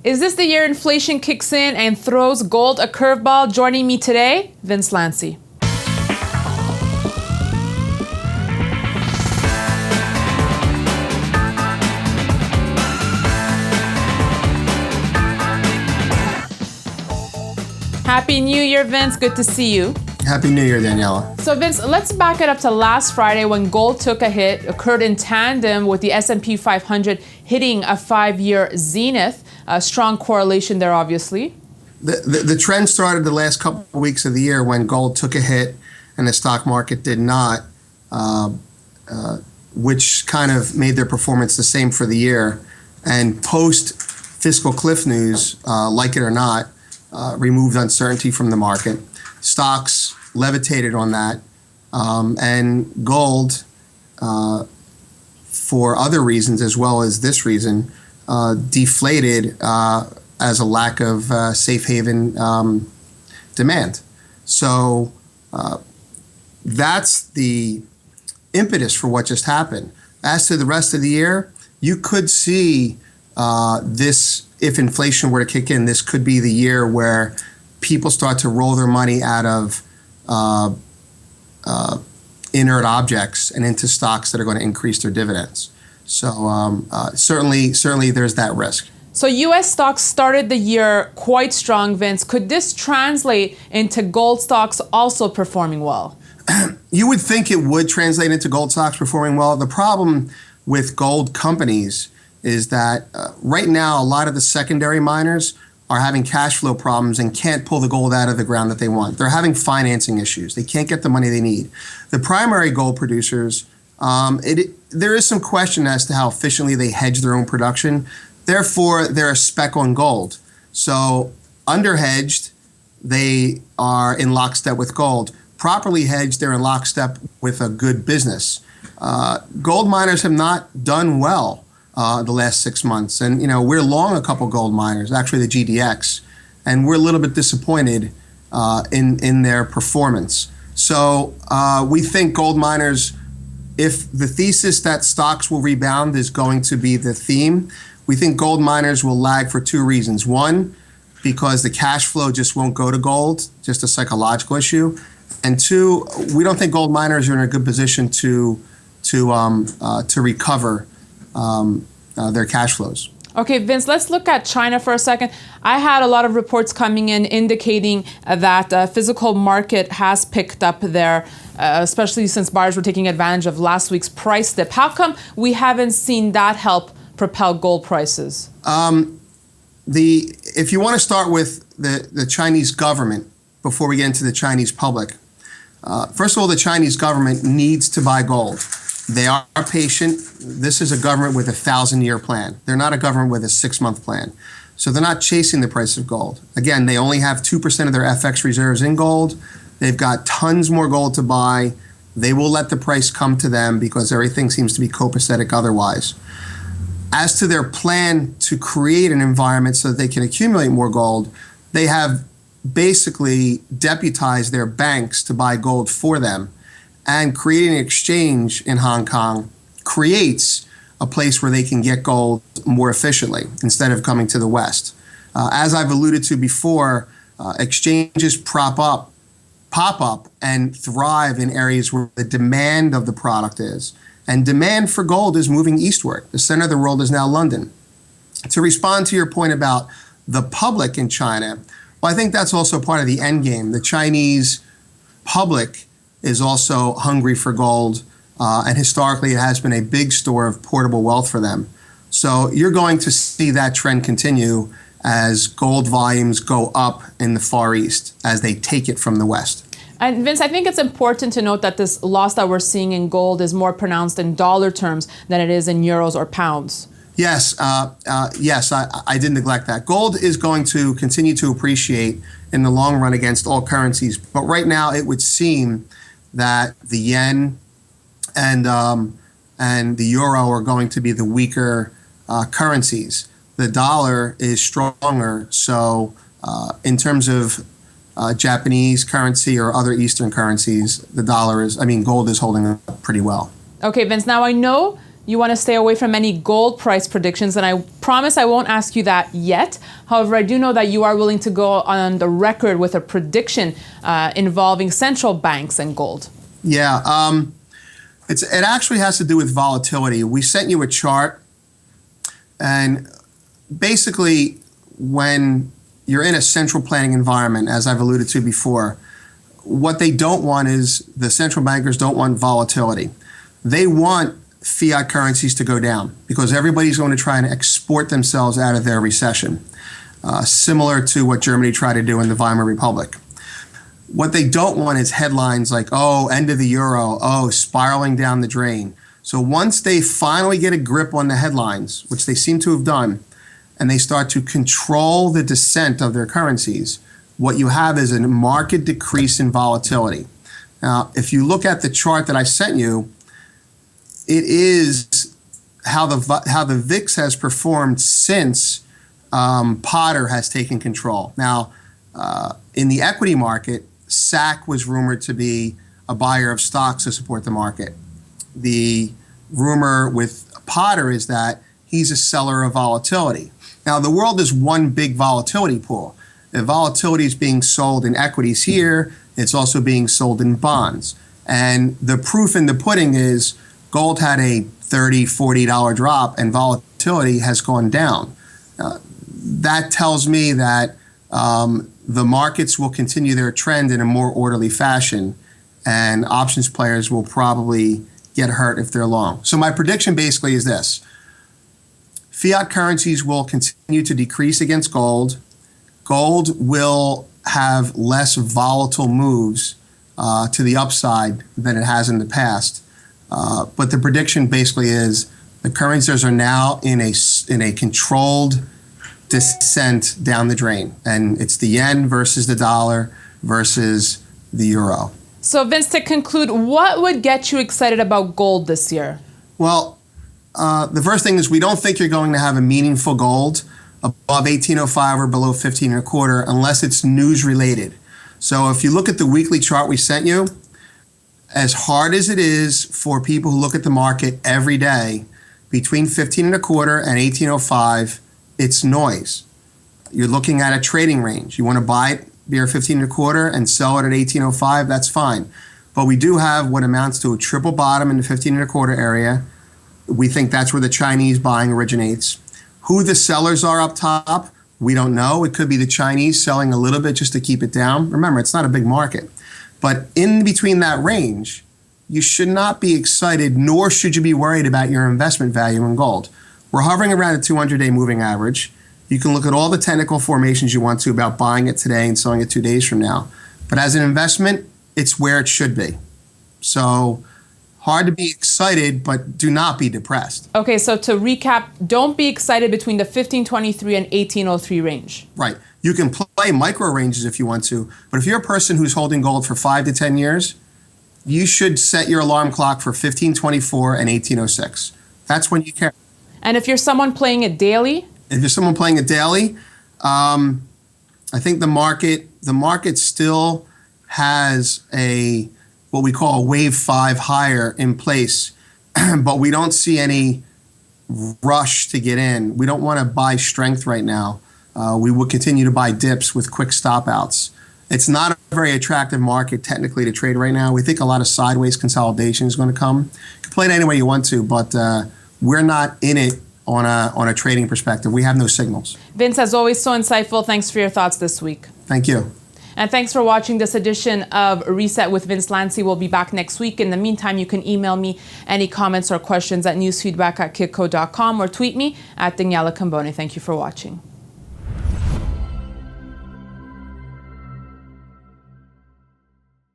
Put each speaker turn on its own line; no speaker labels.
Is this the year inflation kicks in and throws gold a curveball? Joining me today, Vince Lancy. Happy New Year, Vince. Good to see you.
Happy New Year, Daniela.
So, Vince, let's back it up to last Friday when gold took a hit, occurred in tandem with the S&P 500 hitting a 5-year zenith. A strong correlation there, obviously.
The trend started the last couple of weeks of the year when gold took a hit and the stock market did not, which kind of made their performance the same for the year. And post-fiscal cliff news, like it or not, removed uncertainty from the market. Stocks levitated on that, and gold, for other reasons as well as this reason, deflated as a lack of safe haven demand. So that's the impetus for what just happened. As to the rest of the year, you could see this, if inflation were to kick in, this could be the year where people start to roll their money out of inert objects and into stocks that are going to increase their dividends. So certainly there's that risk.
So U.S. stocks started the year quite strong, Vince. Could this translate into gold stocks also performing well?
You would think it would translate into gold stocks performing well. The problem with gold companies is that right now a lot of the secondary miners are having cash flow problems and can't pull the gold out of the ground that they want. They're having financing issues. They can't get the money they need. The primary gold producers, there is some question as to how efficiently they hedge their own production. Therefore, they're a speck on gold. So underhedged, they are in lockstep with gold. Properly hedged, they're in lockstep with a good business. Gold miners have not done well the last 6 months. And, we're long a couple gold miners, actually the GDX, and we're a little bit disappointed in their performance. So we think gold miners, if the thesis that stocks will rebound is going to be the theme, we think gold miners will lag for two reasons. One, because the cash flow just won't go to gold, just a psychological issue. And two, we don't think gold miners are in a good position to recover their cash flows.
Okay, Vince, let's look at China for a second. I had a lot of reports coming in indicating that physical market has picked up there, especially since buyers were taking advantage of last week's price dip. How come we haven't seen that help propel gold prices?
If you want to start with the Chinese government before we get into the Chinese public, first of all, the Chinese government needs to buy gold. They are patient. This is a government with a 1,000-year plan. They're not a government with a 6-month plan. So they're not chasing the price of gold. Again, they only have 2% of their FX reserves in gold. They've got tons more gold to buy. They will let the price come to them because everything seems to be copacetic otherwise. As to their plan to create an environment so that they can accumulate more gold, they have basically deputized their banks to buy gold for them. And creating an exchange in Hong Kong creates a place where they can get gold more efficiently instead of coming to the West. As I've alluded to before, exchanges pop up and thrive in areas where the demand of the product is. And demand for gold is moving eastward. The center of the world is now London. To respond to your point about the public in China, well, I think that's also part of the end game. The Chinese public is also hungry for gold, and historically it has been a big store of portable wealth for them. So you're going to see that trend continue as gold volumes go up in the Far East as they take it from the West.
And Vince, I think it's important to note that this loss that we're seeing in gold is more pronounced in dollar terms than it is in euros or pounds.
Yes, I did neglect that. Gold is going to continue to appreciate in the long run against all currencies, but right now it would seem that the yen and the euro are going to be the weaker currencies. The dollar is stronger, so in terms of Japanese currency or other Eastern currencies, gold is holding up pretty well.
Okay, Vince, now I know You want to stay away from any gold price predictions, and I promise I won't ask you that yet. However, I do know that you are willing to go on the record with a prediction involving central banks and gold.
Yeah, it actually has to do with volatility. We sent you a chart, and basically when you're in a central planning environment, as I've alluded to before, what they don't want is, the central bankers don't want volatility. They want fiat currencies to go down because everybody's going to try and export themselves out of their recession, similar to what Germany tried to do in the Weimar Republic. What they don't want is headlines like, oh, end of the euro, oh, spiraling down the drain. So once they finally get a grip on the headlines, which they seem to have done, and they start to control the descent of their currencies, what you have is a marked decrease in volatility. Now, if you look at the chart that I sent you, it is how the VIX has performed since Potter has taken control. Now, in the equity market, SAC was rumored to be a buyer of stocks to support the market. The rumor with Potter is that he's a seller of volatility. Now, the world is one big volatility pool. The volatility is being sold in equities here. It's also being sold in bonds. And the proof in the pudding is gold had a $30, $40 drop and volatility has gone down. That tells me that the markets will continue their trend in a more orderly fashion, and options players will probably get hurt if they're long. So my prediction basically is this. Fiat currencies will continue to decrease against gold. Gold will have less volatile moves to the upside than it has in the past. But the prediction basically is the currencies are now in a controlled descent down the drain. And it's the yen versus the dollar versus the euro.
So Vince, to conclude, what would get you excited about gold this year?
Well, the first thing is we don't think you're going to have a meaningful gold above 1805 or below 15 and a quarter unless it's news related. So if you look at the weekly chart we sent you, as hard as it is for people who look at the market every day, between 15 and a quarter and 1805, it's noise. You're looking at a trading range. You want to buy it near 15 and a quarter and sell it at 1805, that's fine. But we do have what amounts to a triple bottom in the 15 and a quarter area. We think that's where the Chinese buying originates. Who the sellers are up top, we don't know. It could be the Chinese selling a little bit just to keep it down. Remember, it's not a big market. But in between that range, you should not be excited, nor should you be worried about your investment value in gold. We're hovering around a 200-day moving average. You can look at all the technical formations you want to about buying it today and selling it 2 days from now. But as an investment, it's where it should be. So hard to be excited, but do not be depressed.
Okay, so to recap, don't be excited between the 1523 and 1803 range.
Right. You can play micro ranges if you want to, but if you're a person who's holding gold for 5 to 10 years, you should set your alarm clock for 1524 and 1806. That's when you care.
And if you're someone playing it daily?
If you're someone playing it daily, I think the market still has what we call a wave 5 higher in place, but we don't see any rush to get in. We don't want to buy strength right now. We will continue to buy dips with quick stop outs. It's not a very attractive market technically to trade right now. We think a lot of sideways consolidation is going to come. You can play it any way you want to, but we're not in it on a trading perspective. We have no signals.
Vince, as always, so insightful. Thanks for your thoughts this week.
Thank you.
And thanks for watching this edition of Reset with Vince Lanci. We'll be back next week. In the meantime, you can email me any comments or questions at newsfeedback@kitco.com or tweet me at Daniela Cambone. Thank you for watching.